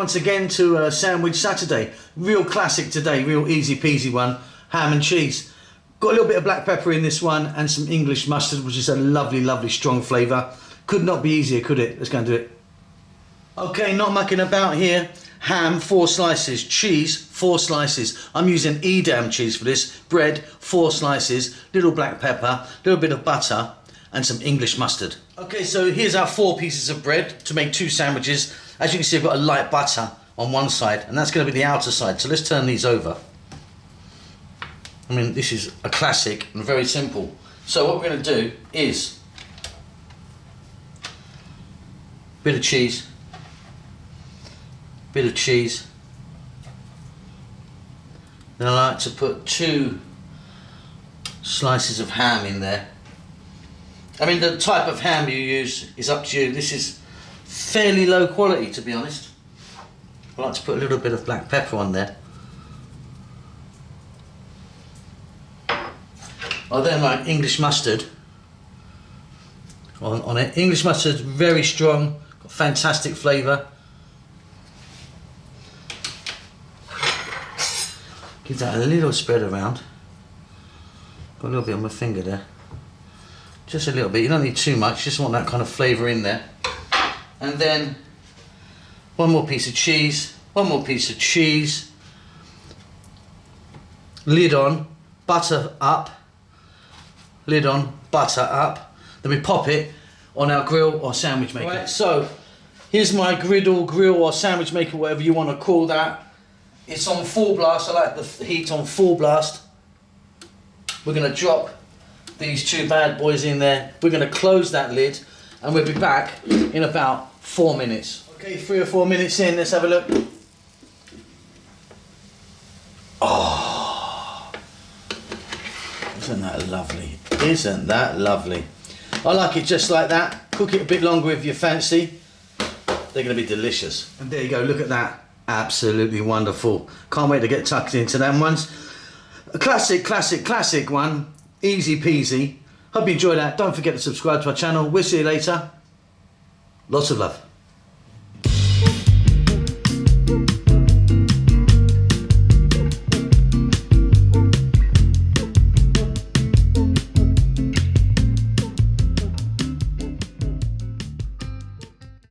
once again to Sandwich Saturday. Real classic today, real easy peasy one. Ham and cheese. Got a little bit of black pepper in this one and some English mustard, which is a lovely, lovely strong flavour. Could not be easier, could it? Let's go and do it. Okay, not mucking about here. Ham, 4 slices. Cheese, 4 slices. I'm using Edam cheese for this. Bread, 4 slices. Little black pepper, little bit of butter, and some English mustard. Okay, so here's our 4 pieces of bread to make 2 sandwiches. As you can see, I've got a light butter on one side, and that's going to be the outer side. So let's turn these over. I mean, this is a classic and very simple. So what we're going to do is bit of cheese, bit of cheese. Then I like to put 2 slices of ham in there. I mean, the type of ham you use is up to you. This is fairly low quality, to be honest. I like to put a little bit of black pepper on there. I then like English mustard on it. English mustard, very strong, got fantastic flavour. Give that a little spread around. Got a little bit on my finger there. Just a little bit, you don't need too much, just want that kind of flavour in there. And then 1 more piece of cheese, 1 more piece of cheese. Lid on, butter up. Lid on, butter up. Then we pop it on our grill or sandwich maker. Right, so here's my griddle, grill or sandwich maker, whatever you want to call that. It's on full blast. I like the heat on full blast. We're going to drop these 2 bad boys in there. We're going to close that lid and we'll be back in about 4 minutes. Okay, 3 or 4 minutes in, let's have a look. Oh, isn't that lovely? Isn't that lovely? I like it just like that. Cook it a bit longer if you fancy. They're going to be delicious. And there you go, look at that. Absolutely wonderful. Can't wait to get tucked into them ones. A classic, classic, classic one. Easy peasy. Hope you enjoyed that. Don't forget to subscribe to our channel. We'll see you later. Lots of love.